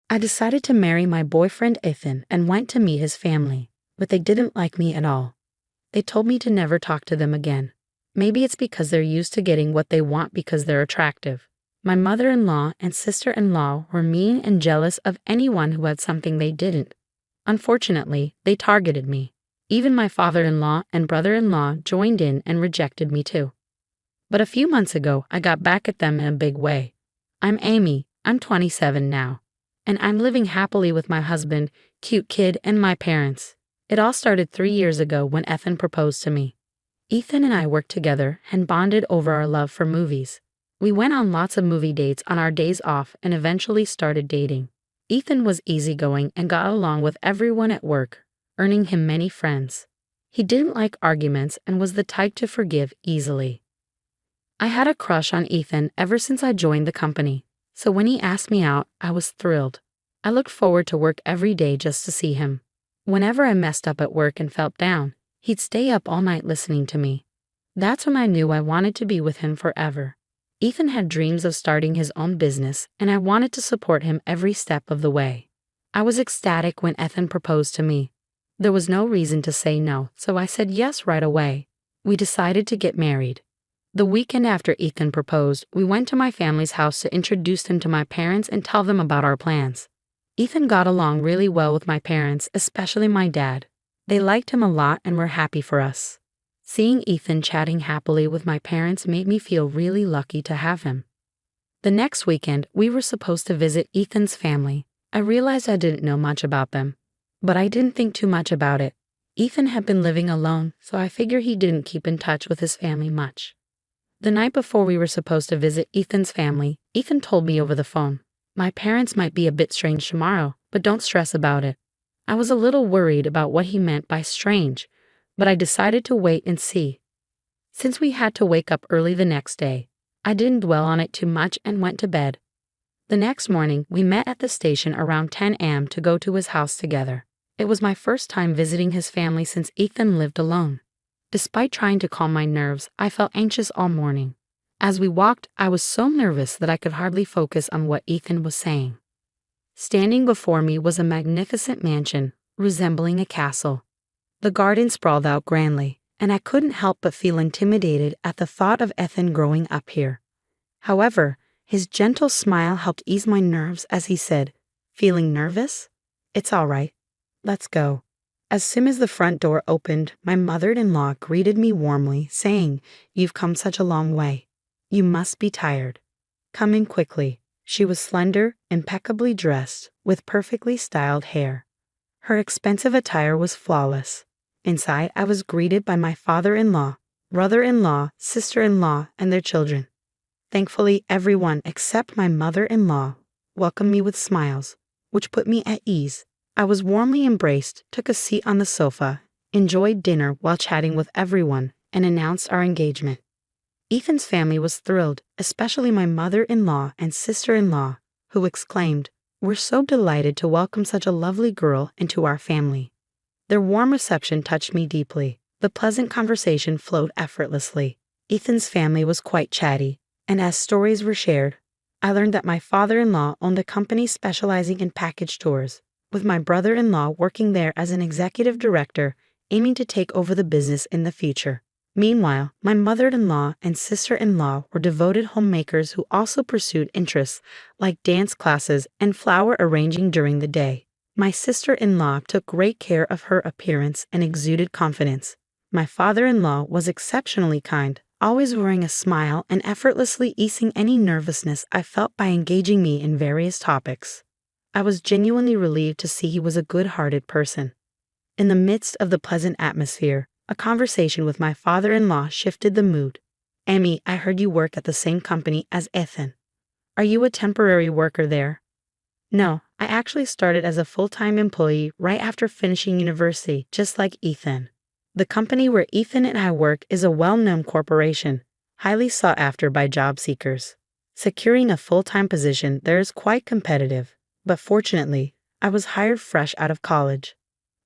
I decided to marry my boyfriend Ethan and went to meet his family, but they didn't like me at all. They told me to never talk to them again. Maybe it's because they're used to getting what they want because they're attractive. My mother-in-law and sister-in-law were mean and jealous of anyone who had something they didn't. Unfortunately, they targeted me. Even my father-in-law and brother-in-law joined in and rejected me too. But a few months ago, I got back at them in a big way. I'm Amy, I'm 27 now, and I'm living happily with my husband, cute kid, and my parents. It all started 3 years ago when Ethan proposed to me. Ethan and I worked together and bonded over our love for movies. We went on lots of movie dates on our days off and eventually started dating. Ethan was easygoing and got along with everyone at work, earning him many friends. He didn't like arguments and was the type to forgive easily. I had a crush on Ethan ever since I joined the company, so when he asked me out, I was thrilled. I looked forward to work every day just to see him. Whenever I messed up at work and felt down, he'd stay up all night listening to me. That's when I knew I wanted to be with him forever. Ethan had dreams of starting his own business, and I wanted to support him every step of the way. I was ecstatic when Ethan proposed to me. There was no reason to say no, so I said yes right away. We decided to get married. The weekend after Ethan proposed, we went to my family's house to introduce him to my parents and tell them about our plans. Ethan got along really well with my parents, especially my dad. They liked him a lot and were happy for us. Seeing Ethan chatting happily with my parents made me feel really lucky to have him. The next weekend, we were supposed to visit Ethan's family. I realized I didn't know much about them, but I didn't think too much about it. Ethan had been living alone, so I figured he didn't keep in touch with his family much. The night before we were supposed to visit Ethan's family, Ethan told me over the phone, "My parents might be a bit strange tomorrow, but don't stress about it." I was a little worried about what he meant by strange, but I decided to wait and see. Since we had to wake up early the next day, I didn't dwell on it too much and went to bed. The next morning, we met at the station around 10 a.m. to go to his house together. It was my first time visiting his family since Ethan lived alone. Despite trying to calm my nerves, I felt anxious all morning. As we walked, I was so nervous that I could hardly focus on what Ethan was saying. Standing before me was a magnificent mansion, resembling a castle. The garden sprawled out grandly, and I couldn't help but feel intimidated at the thought of Ethan growing up here. However, his gentle smile helped ease my nerves as he said, "Feeling nervous? It's all right. Let's go." As soon as the front door opened, my mother-in-law greeted me warmly, saying, "You've come such a long way. You must be tired. Come in quickly." She was slender, impeccably dressed, with perfectly styled hair. Her expensive attire was flawless. Inside, I was greeted by my father-in-law, brother-in-law, sister-in-law, and their children. Thankfully, everyone except my mother-in-law welcomed me with smiles, which put me at ease. I was warmly embraced, took a seat on the sofa, enjoyed dinner while chatting with everyone, and announced our engagement. Ethan's family was thrilled, especially my mother-in-law and sister-in-law, who exclaimed, "We're so delighted to welcome such a lovely girl into our family." Their warm reception touched me deeply. The pleasant conversation flowed effortlessly. Ethan's family was quite chatty, and as stories were shared, I learned that my father-in-law owned a company specializing in package tours, with my brother-in-law working there as an executive director, aiming to take over the business in the future. Meanwhile, my mother-in-law and sister-in-law were devoted homemakers who also pursued interests like dance classes and flower arranging during the day. My sister-in-law took great care of her appearance and exuded confidence. My father-in-law was exceptionally kind, always wearing a smile and effortlessly easing any nervousness I felt by engaging me in various topics. I was genuinely relieved to see he was a good-hearted person. In the midst of the pleasant atmosphere, a conversation with my father-in-law shifted the mood. "Amy, I heard you work at the same company as Ethan. Are you a temporary worker there?" "No, I actually started as a full-time employee right after finishing university, just like Ethan. The company where Ethan and I work is a well-known corporation, highly sought after by job seekers. Securing a full-time position there is quite competitive, but fortunately, I was hired fresh out of college."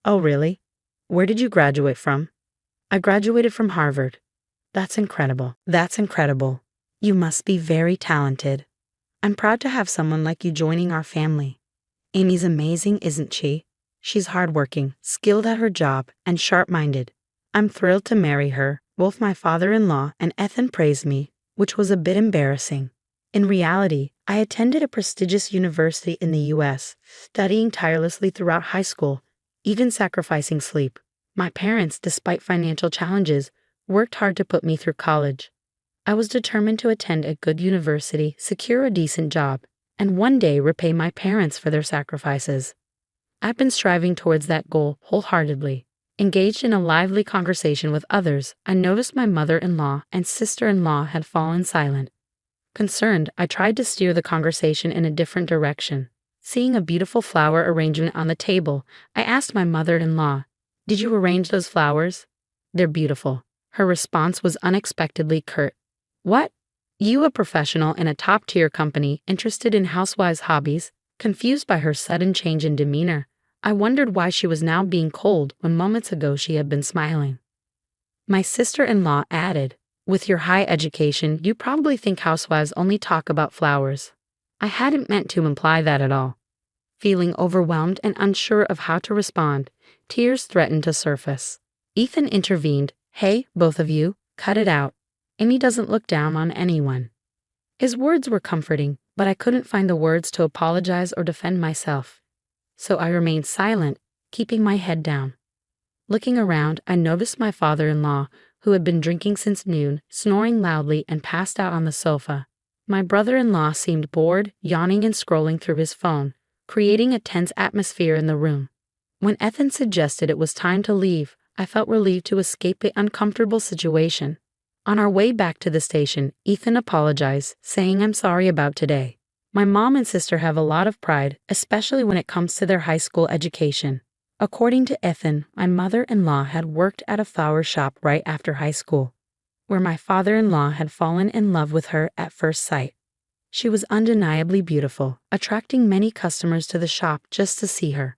"Oh, really? Where did you graduate from?" "I graduated from Harvard." That's incredible. That's incredible. You must be very talented. I'm proud to have someone like you joining our family." Amy's amazing, isn't she? She's hardworking, skilled at her job, and sharp-minded. I'm thrilled to marry her. Both my father-in-law and Ethan praised me, which was a bit embarrassing. In reality, I attended a prestigious university in the US, studying tirelessly throughout high school, even sacrificing sleep. My parents, despite financial challenges, worked hard to put me through college. I was determined to attend a good university, secure a decent job, and one day repay my parents for their sacrifices. I've been striving towards that goal wholeheartedly. Engaged in a lively conversation with others, I noticed my mother-in-law and sister-in-law had fallen silent. Concerned, I tried to steer the conversation in a different direction. Seeing a beautiful flower arrangement on the table, I asked my mother-in-law, "Did you arrange those flowers?" "They're beautiful." Her response was unexpectedly curt. "What? You, a professional in a top-tier company, interested in housewives' hobbies?" Confused by her sudden change in demeanor, I wondered why she was now being cold when moments ago she had been smiling. My sister-in-law added, "With your high education, you probably think housewives only talk about flowers." I hadn't meant to imply that at all. Feeling overwhelmed and unsure of how to respond, tears threatened to surface. Ethan intervened. "Hey, both of you, cut it out. Amy doesn't look down on anyone." His words were comforting, but I couldn't find the words to apologize or defend myself. So I remained silent, keeping my head down. Looking around, I noticed my father-in-law, who had been drinking since noon, snoring loudly and passed out on the sofa. My brother-in-law seemed bored, yawning and scrolling through his phone, creating a tense atmosphere in the room. When Ethan suggested it was time to leave, I felt relieved to escape the uncomfortable situation. On our way back to the station, Ethan apologized, saying, "I'm sorry about today. My mom and sister have a lot of pride, especially when it comes to their high school education." According to Ethan, my mother-in-law had worked at a flower shop right after high school, where my father-in-law had fallen in love with her at first sight. She was undeniably beautiful, attracting many customers to the shop just to see her.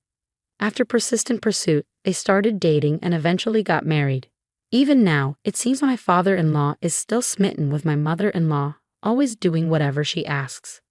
After persistent pursuit, they started dating and eventually got married. Even now, it seems my father-in-law is still smitten with my mother-in-law, always doing whatever she asks.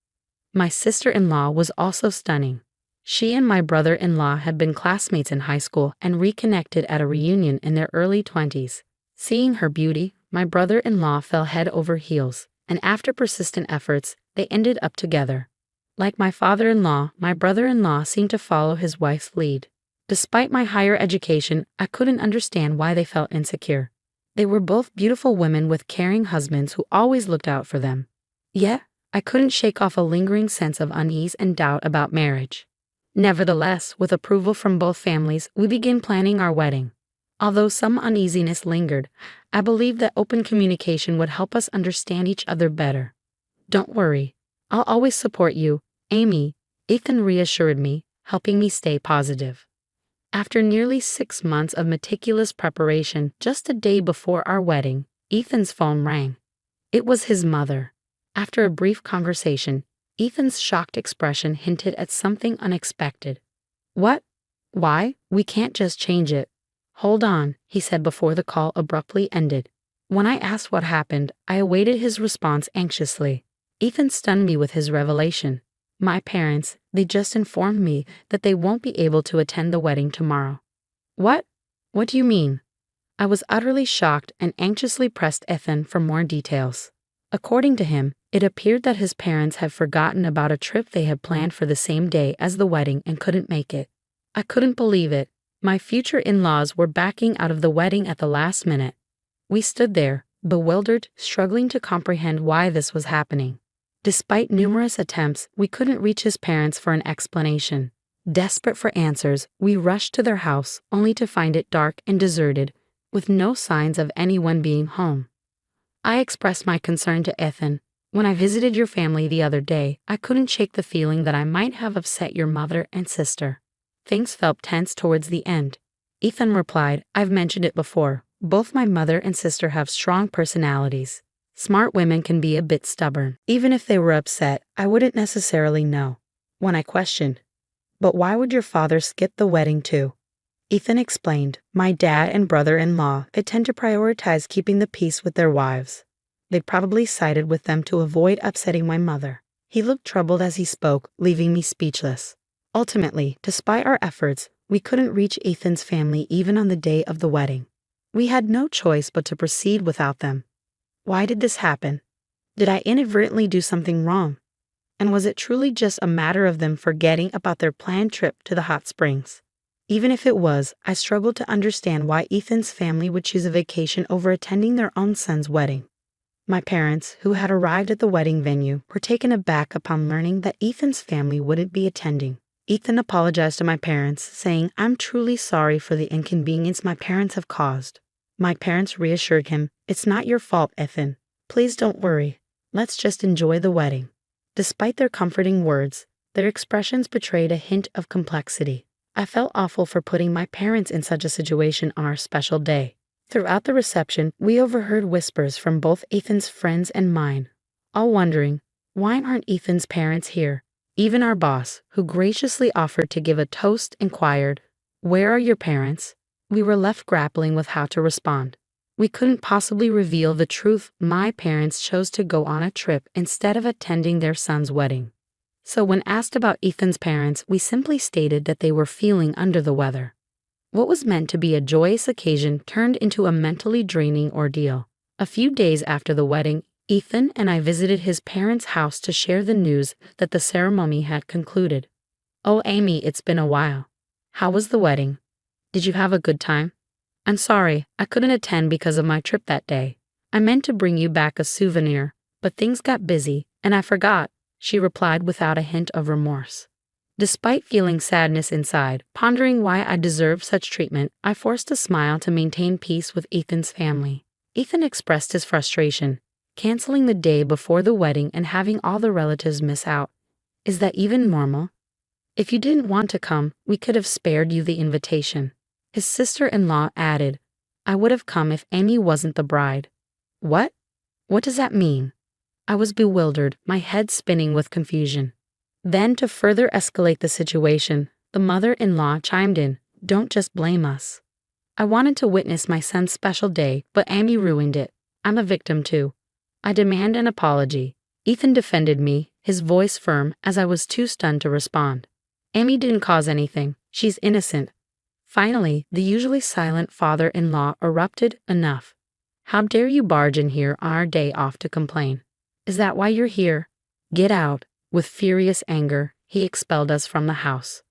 My sister-in-law was also stunning. She and my brother-in-law had been classmates in high school and reconnected at a reunion in their early 20s. Seeing her beauty, my brother-in-law fell head over heels, and after persistent efforts, they ended up together. Like my father-in-law, my brother-in-law seemed to follow his wife's lead. Despite my higher education, I couldn't understand why they felt insecure. They were both beautiful women with caring husbands who always looked out for them. Yet, I couldn't shake off a lingering sense of unease and doubt about marriage. Nevertheless, with approval from both families, we began planning our wedding. Although some uneasiness lingered, I believed that open communication would help us understand each other better. "Don't worry. I'll always support you, Amy," Ethan reassured me, helping me stay positive. After nearly 6 months of meticulous preparation, just a day before our wedding, Ethan's phone rang. It was his mother. After a brief conversation, Ethan's shocked expression hinted at something unexpected. "What? Why? We can't just change it." "Hold on," he said before the call abruptly ended. When I asked what happened, I awaited his response anxiously. Ethan stunned me with his revelation. "My parents, they just informed me that they won't be able to attend the wedding tomorrow." "What? What do you mean?" I was utterly shocked and anxiously pressed Ethan for more details. According to him, it appeared that his parents had forgotten about a trip they had planned for the same day as the wedding and couldn't make it. I couldn't believe it. My future in-laws were backing out of the wedding at the last minute. We stood there, bewildered, struggling to comprehend why this was happening. Despite numerous attempts, we couldn't reach his parents for an explanation. Desperate for answers, we rushed to their house, only to find it dark and deserted, with no signs of anyone being home. I expressed my concern to Ethan. "When I visited your family the other day, I couldn't shake the feeling that I might have upset your mother and sister." Things felt tense towards the end. Ethan replied, "I've mentioned it before. Both my mother and sister have strong personalities. Smart women can be a bit stubborn. Even if they were upset, I wouldn't necessarily know." When I questioned, "But why would your father skip the wedding too?" Ethan explained, "My dad and brother-in-law, they tend to prioritize keeping the peace with their wives. They probably sided with them to avoid upsetting my mother." He looked troubled as he spoke, leaving me speechless. Ultimately, despite our efforts, we couldn't reach Ethan's family even on the day of the wedding. We had no choice but to proceed without them. Why did this happen? Did I inadvertently do something wrong? And was it truly just a matter of them forgetting about their planned trip to the hot springs? Even if it was, I struggled to understand why Ethan's family would choose a vacation over attending their own son's wedding. My parents, who had arrived at the wedding venue, were taken aback upon learning that Ethan's family wouldn't be attending. Ethan apologized to my parents, saying, "I'm truly sorry for the inconvenience my parents have caused." My parents reassured him, "It's not your fault, Ethan. Please don't worry. Let's just enjoy the wedding." Despite their comforting words, their expressions betrayed a hint of complexity. I felt awful for putting my parents in such a situation on our special day. Throughout the reception, we overheard whispers from both Ethan's friends and mine, all wondering, why aren't Ethan's parents here? Even our boss, who graciously offered to give a toast, inquired, "Where are your parents?" We were left grappling with how to respond. We couldn't possibly reveal the truth. My parents chose to go on a trip instead of attending their son's wedding. So when asked about Ethan's parents, we simply stated that they were feeling under the weather. What was meant to be a joyous occasion turned into a mentally draining ordeal. A few days after the wedding, Ethan and I visited his parents' house to share the news that the ceremony had concluded. "Oh, Amy, it's been a while. How was the wedding? Did you have a good time?" "I'm sorry, I couldn't attend because of my trip that day. I meant to bring you back a souvenir, but things got busy, and I forgot," she replied without a hint of remorse. Despite feeling sadness inside, pondering why I deserved such treatment, I forced a smile to maintain peace with Ethan's family. Ethan expressed his frustration, canceling the day before the wedding and having all the relatives miss out. "Is that even normal? If you didn't want to come, we could have spared you the invitation." His sister-in-law added, "I would have come if Amy wasn't the bride." "What? What does that mean?" I was bewildered, my head spinning with confusion. Then, to further escalate the situation, the mother-in-law chimed in, "Don't just blame us. I wanted to witness my son's special day, but Amy ruined it. I'm a victim too. I demand an apology." Ethan defended me, his voice firm, as I was too stunned to respond. "Amy didn't cause anything. She's innocent." Finally, the usually silent father-in-law erupted, "Enough. How dare you barge in here on our day off to complain? Is that why you're here? Get out." With furious anger, he expelled us from the house.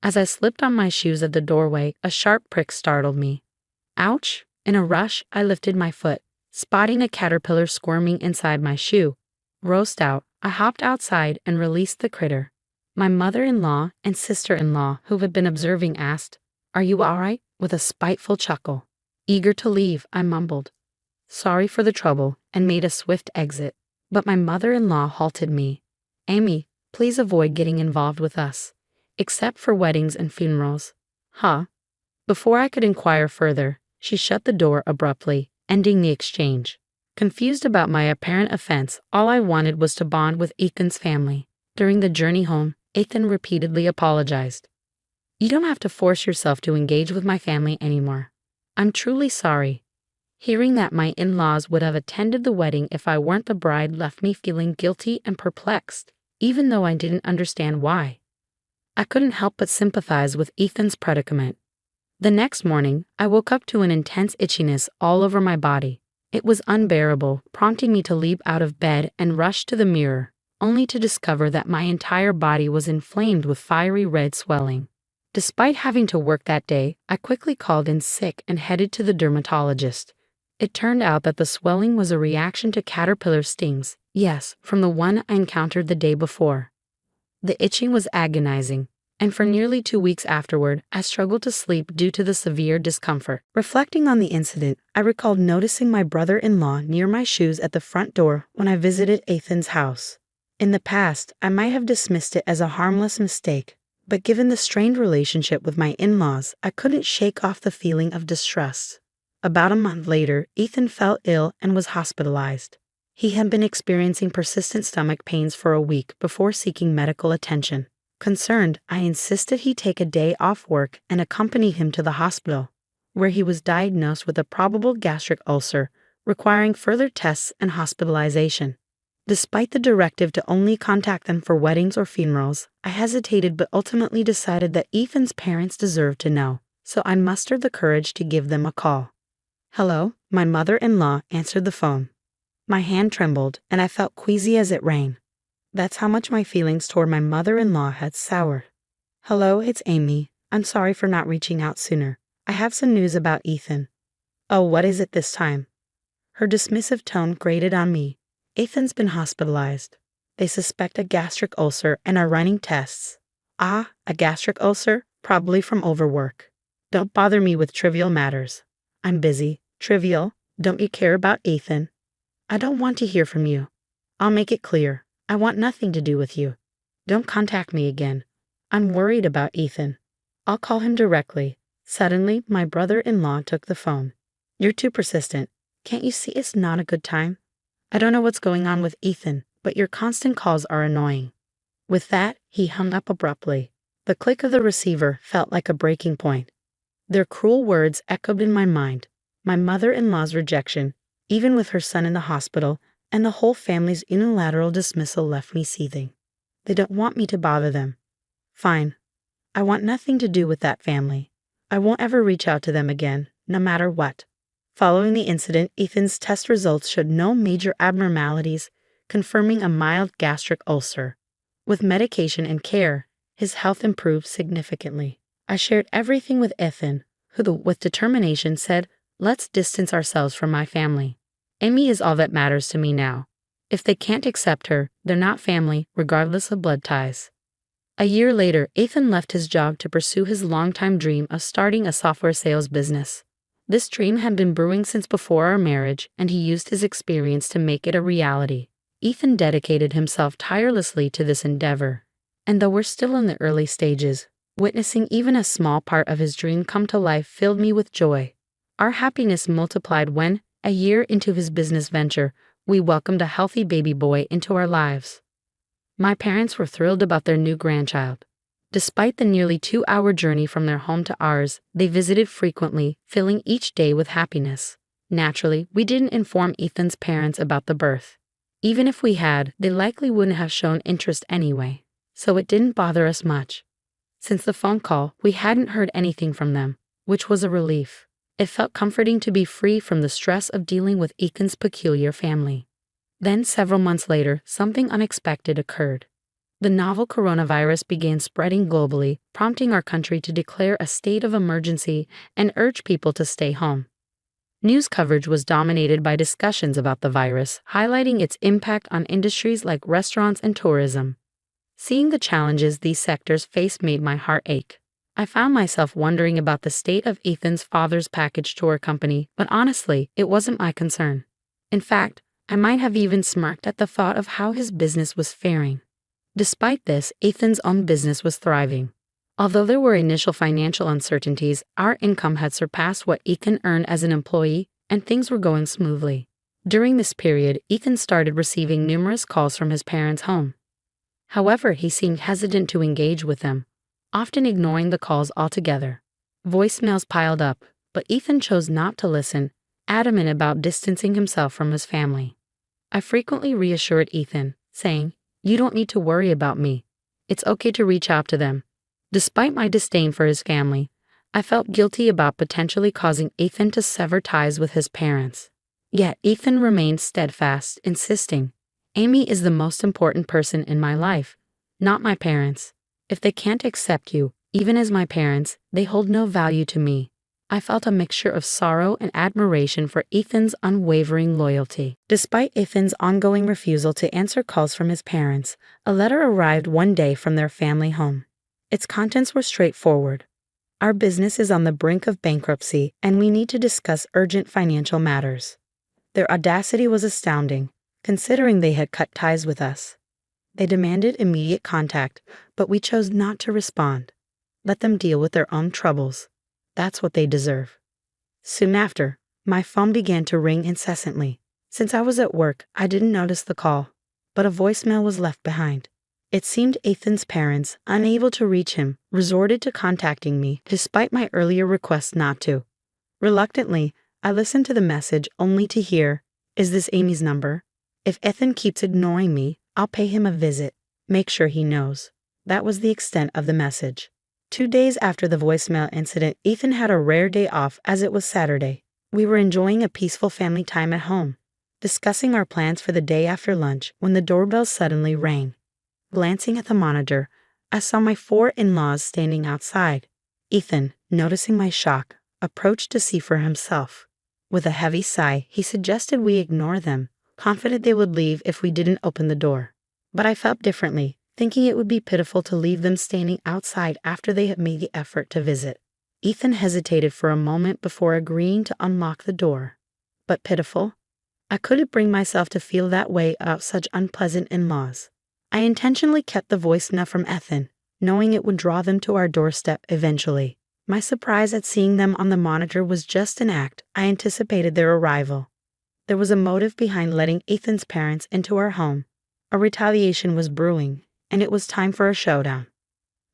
As I slipped on my shoes at the doorway, a sharp prick startled me. Ouch! In a rush, I lifted my foot, spotting a caterpillar squirming inside my shoe. Roast out, I hopped outside and released the critter. My mother-in-law and sister-in-law, who had been observing, asked, "Are you all right?" with a spiteful chuckle. Eager to leave, I mumbled, "Sorry for the trouble," and made a swift exit. But my mother-in-law halted me. "Amy, please avoid getting involved with us, except for weddings and funerals." "Huh?" Before I could inquire further, she shut the door abruptly, ending the exchange. Confused about my apparent offense, all I wanted was to bond with Ethan's family. During the journey home, Ethan repeatedly apologized. "You don't have to force yourself to engage with my family anymore. I'm truly sorry." Hearing that my in-laws would have attended the wedding if I weren't the bride left me feeling guilty and perplexed, even though I didn't understand why. I couldn't help but sympathize with Ethan's predicament. The next morning, I woke up to an intense itchiness all over my body. It was unbearable, prompting me to leap out of bed and rush to the mirror, only to discover that my entire body was inflamed with fiery red swelling. Despite having to work that day, I quickly called in sick and headed to the dermatologist. It turned out that the swelling was a reaction to caterpillar stings, yes, from the one I encountered the day before. The itching was agonizing, and for nearly 2 weeks afterward, I struggled to sleep due to the severe discomfort. Reflecting on the incident, I recalled noticing my brother-in-law near my shoes at the front door when I visited Ethan's house. In the past, I might have dismissed it as a harmless mistake, but given the strained relationship with my in-laws, I couldn't shake off the feeling of distrust. About a month later, Ethan fell ill and was hospitalized. He had been experiencing persistent stomach pains for a week before seeking medical attention. Concerned, I insisted he take a day off work and accompany him to the hospital, where he was diagnosed with a probable gastric ulcer, requiring further tests and hospitalization. Despite the directive to only contact them for weddings or funerals, I hesitated but ultimately decided that Ethan's parents deserved to know, so I mustered the courage to give them a call. "Hello," my mother-in-law answered the phone. My hand trembled, and I felt queasy as it rang. That's how much my feelings toward my mother-in-law had soured. "Hello, it's Amy. I'm sorry for not reaching out sooner. I have some news about Ethan." "Oh, what is it this time?" Her dismissive tone grated on me. "Ethan's been hospitalized. They suspect a gastric ulcer and are running tests." "Ah, a gastric ulcer? Probably from overwork. Don't bother me with trivial matters." "I'm busy." "Trivial? Don't you care about Ethan?" "I don't want to hear from you." "I'll make it clear. I want nothing to do with you. Don't contact me again. I'm worried about Ethan." "I'll call him directly." Suddenly, my brother-in-law took the phone. "You're too persistent. Can't you see it's not a good time? I don't know what's going on with Ethan, but your constant calls are annoying." With that, he hung up abruptly. The click of the receiver felt like a breaking point. Their cruel words echoed in my mind. My mother-in-law's rejection, even with her son in the hospital, and the whole family's unilateral dismissal left me seething. They don't want me to bother them. Fine. I want nothing to do with that family. I won't ever reach out to them again, no matter what. Following the incident, Ethan's test results showed no major abnormalities, confirming a mild gastric ulcer. With medication and care, his health improved significantly. I shared everything with Ethan, who, with determination, said, "Let's distance ourselves from my family. Amy is all that matters to me now. If they can't accept her, they're not family, regardless of blood ties." A year later, Ethan left his job to pursue his longtime dream of starting a software sales business. This dream had been brewing since before our marriage, and he used his experience to make it a reality. Ethan dedicated himself tirelessly to this endeavor. And though we're still in the early stages, witnessing even a small part of his dream come to life filled me with joy. Our happiness multiplied when, a year into his business venture, we welcomed a healthy baby boy into our lives. My parents were thrilled about their new grandchild. Despite the nearly 2-hour journey from their home to ours, they visited frequently, filling each day with happiness. Naturally, we didn't inform Ethan's parents about the birth. Even if we had, they likely wouldn't have shown interest anyway, so it didn't bother us much. Since the phone call, we hadn't heard anything from them, which was a relief. It felt comforting to be free from the stress of dealing with Ethan's peculiar family. Then, several months later, something unexpected occurred. The novel coronavirus began spreading globally, prompting our country to declare a state of emergency and urge people to stay home. News coverage was dominated by discussions about the virus, highlighting its impact on industries like restaurants and tourism. Seeing the challenges these sectors face made my heart ache. I found myself wondering about the state of Ethan's father's package tour company, but honestly, it wasn't my concern. In fact, I might have even smirked at the thought of how his business was faring. Despite this, Ethan's own business was thriving. Although there were initial financial uncertainties, our income had surpassed what Ethan earned as an employee, and things were going smoothly. During this period, Ethan started receiving numerous calls from his parents' home. However, he seemed hesitant to engage with them, often ignoring the calls altogether. Voicemails piled up, but Ethan chose not to listen, adamant about distancing himself from his family. I frequently reassured Ethan, saying, "You don't need to worry about me. It's okay to reach out to them." Despite my disdain for his family, I felt guilty about potentially causing Ethan to sever ties with his parents. Yet Ethan remained steadfast, insisting, "Amy is the most important person in my life, not my parents. If they can't accept you, even as my parents, they hold no value to me." I felt a mixture of sorrow and admiration for Ethan's unwavering loyalty. Despite Ethan's ongoing refusal to answer calls from his parents, a letter arrived one day from their family home. Its contents were straightforward. "Our business is on the brink of bankruptcy, and we need to discuss urgent financial matters." Their audacity was astounding, considering they had cut ties with us. They demanded immediate contact, but we chose not to respond. Let them deal with their own troubles. That's what they deserve. Soon after, my phone began to ring incessantly. Since I was at work, I didn't notice the call, but a voicemail was left behind. It seemed Ethan's parents, unable to reach him, resorted to contacting me despite my earlier request not to. Reluctantly, I listened to the message only to hear, "Is this Amy's number?" If Ethan keeps ignoring me, I'll pay him a visit. Make sure he knows. That was the extent of the message. 2 days after the voicemail incident, Ethan had a rare day off as it was Saturday. We were enjoying a peaceful family time at home, discussing our plans for the day after lunch when the doorbell suddenly rang. Glancing at the monitor, I saw my 4 in-laws standing outside. Ethan, noticing my shock, approached to see for himself. With a heavy sigh, he suggested we ignore them, confident they would leave if we didn't open the door. But I felt differently, thinking it would be pitiful to leave them standing outside after they had made the effort to visit. Ethan hesitated for a moment before agreeing to unlock the door. But pitiful? I couldn't bring myself to feel that way about such unpleasant in-laws. I intentionally kept the voicemail from Ethan, knowing it would draw them to our doorstep eventually. My surprise at seeing them on the monitor was just an act. I anticipated their arrival. There was a motive behind letting Ethan's parents into our home. A retaliation was brewing, and it was time for a showdown.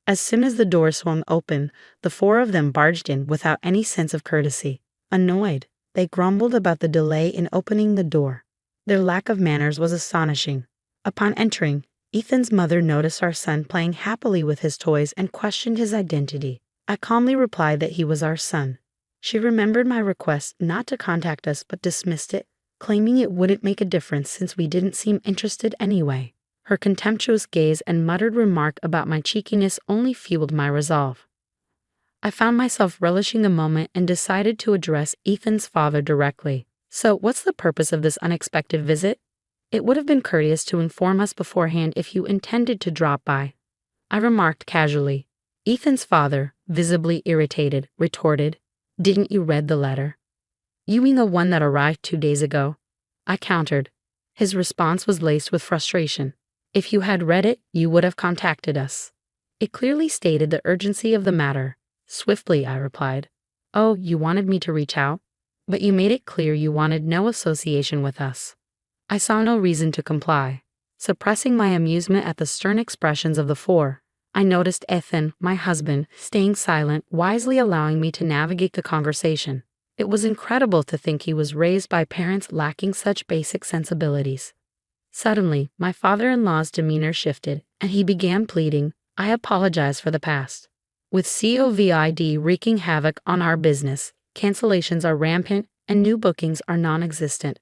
As soon as the door swung open, the 4 of them barged in without any sense of courtesy. Annoyed, they grumbled about the delay in opening the door. Their lack of manners was astonishing. Upon entering, Ethan's mother noticed our son playing happily with his toys and questioned his identity. I calmly replied that he was our son. She remembered my request not to contact us but dismissed it, claiming it wouldn't make a difference since we didn't seem interested anyway. Her contemptuous gaze and muttered remark about my cheekiness only fueled my resolve. I found myself relishing the moment and decided to address Ethan's father directly. So, what's the purpose of this unexpected visit? It would have been courteous to inform us beforehand if you intended to drop by, I remarked casually. Ethan's father, visibly irritated, retorted, "Didn't you read the letter?" "You mean the one that arrived 2 days ago?" I countered. His response was laced with frustration. "If you had read it, you would have contacted us." It clearly stated the urgency of the matter. Swiftly, I replied. "Oh, you wanted me to reach out? But you made it clear you wanted no association with us." I saw no reason to comply. Suppressing my amusement at the stern expressions of the 4, I noticed Ethan, my husband, staying silent, wisely allowing me to navigate the conversation. It was incredible to think he was raised by parents lacking such basic sensibilities. Suddenly, my father-in-law's demeanor shifted, and he began pleading, "I apologize for the past. With COVID wreaking havoc on our business, cancellations are rampant, and new bookings are non-existent.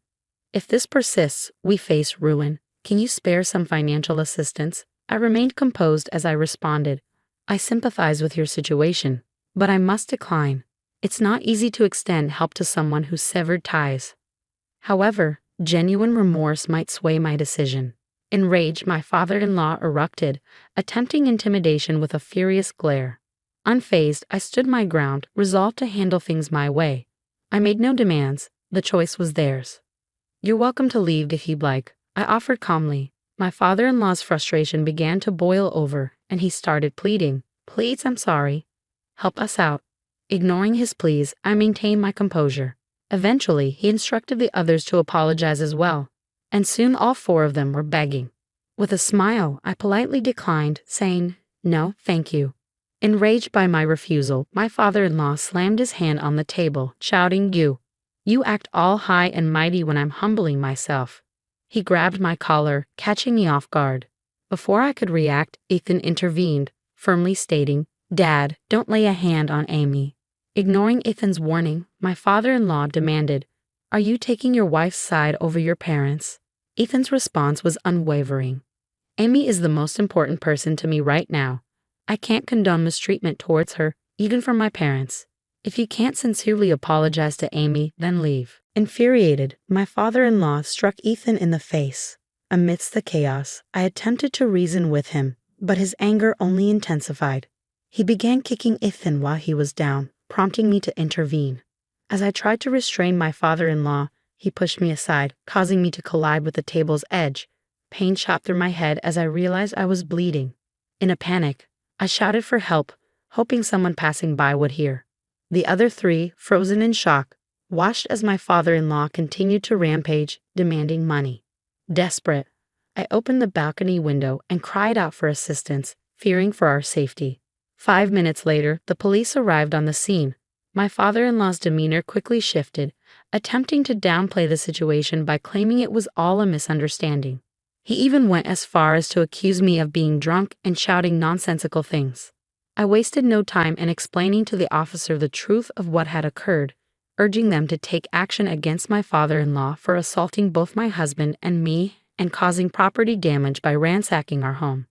If this persists, we face ruin. Can you spare some financial assistance?" I remained composed as I responded, "I sympathize with your situation, but I must decline. It's not easy to extend help to someone who's severed ties." However, genuine remorse might sway my decision. Enraged, my father-in-law erupted, attempting intimidation with a furious glare. Unfazed, I stood my ground, resolved to handle things my way. I made no demands. The choice was theirs. "You're welcome to leave if you'd like," I offered calmly. My father-in-law's frustration began to boil over, and he started pleading. "Please, I'm sorry. Help us out." Ignoring his pleas, I maintained my composure. Eventually, he instructed the others to apologize as well, and soon all 4 of them were begging. With a smile, I politely declined, saying, "No, thank you." Enraged by my refusal, my father-in-law slammed his hand on the table, shouting, You act all high and mighty when I'm humbling myself." He grabbed my collar, catching me off guard. Before I could react, Ethan intervened, firmly stating, "Dad, don't lay a hand on Amy." Ignoring Ethan's warning, my father-in-law demanded, "Are you taking your wife's side over your parents?" Ethan's response was unwavering. "Amy is the most important person to me right now. I can't condone mistreatment towards her, even from my parents. If you can't sincerely apologize to Amy, then leave." Infuriated, my father-in-law struck Ethan in the face. Amidst the chaos, I attempted to reason with him, but his anger only intensified. He began kicking Ethan while he was down, prompting me to intervene. As I tried to restrain my father-in-law, he pushed me aside, causing me to collide with the table's edge. Pain shot through my head as I realized I was bleeding. In a panic, I shouted for help, hoping someone passing by would hear. The other 3, frozen in shock, watched as my father-in-law continued to rampage, demanding money. Desperate, I opened the balcony window and cried out for assistance, fearing for our safety. 5 minutes later, the police arrived on the scene. My father-in-law's demeanor quickly shifted, attempting to downplay the situation by claiming it was all a misunderstanding. He even went as far as to accuse me of being drunk and shouting nonsensical things. I wasted no time in explaining to the officer the truth of what had occurred, urging them to take action against my father-in-law for assaulting both my husband and me and causing property damage by ransacking our home.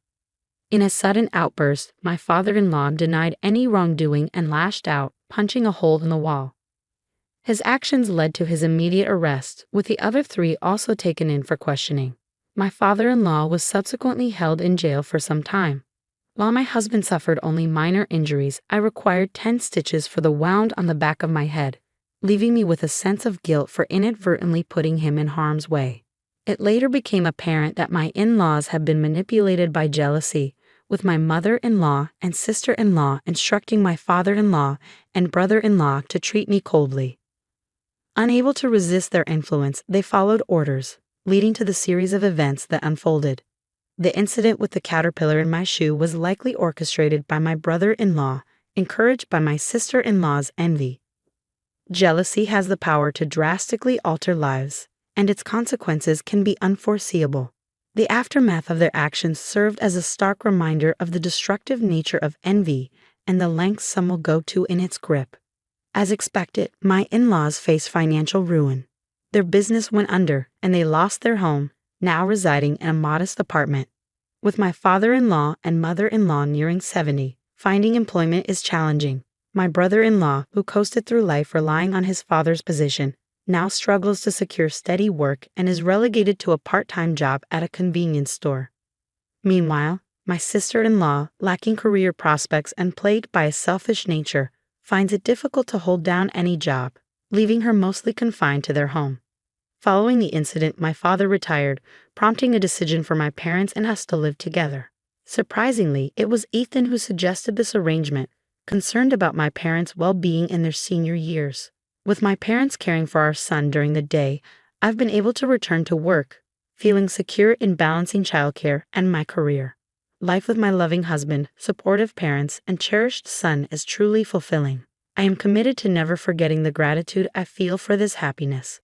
In a sudden outburst, my father-in-law denied any wrongdoing and lashed out, punching a hole in the wall. His actions led to his immediate arrest, with the other three also taken in for questioning. My father-in-law was subsequently held in jail for some time. While my husband suffered only minor injuries, I required 10 stitches for the wound on the back of my head, leaving me with a sense of guilt for inadvertently putting him in harm's way. It later became apparent that my in-laws had been manipulated by jealousy, with my mother-in-law and sister-in-law instructing my father-in-law and brother-in-law to treat me coldly. Unable to resist their influence, they followed orders, leading to the series of events that unfolded. The incident with the caterpillar in my shoe was likely orchestrated by my brother-in-law, encouraged by my sister-in-law's envy. Jealousy has the power to drastically alter lives, and its consequences can be unforeseeable. The aftermath of their actions served as a stark reminder of the destructive nature of envy and the lengths some will go to in its grip. As expected, my in-laws faced financial ruin. Their business went under, and they lost their home, now residing in a modest apartment. With my father-in-law and mother-in-law nearing 70, finding employment is challenging. My brother-in-law, who coasted through life relying on his father's position, now struggles to secure steady work and is relegated to a part-time job at a convenience store. Meanwhile, my sister-in-law, lacking career prospects and plagued by a selfish nature, finds it difficult to hold down any job, leaving her mostly confined to their home. Following the incident, my father retired, prompting a decision for my parents and us to live together. Surprisingly, it was Ethan who suggested this arrangement, concerned about my parents' well-being in their senior years. With my parents caring for our son during the day, I've been able to return to work, feeling secure in balancing childcare and my career. Life with my loving husband, supportive parents, and cherished son is truly fulfilling. I am committed to never forgetting the gratitude I feel for this happiness.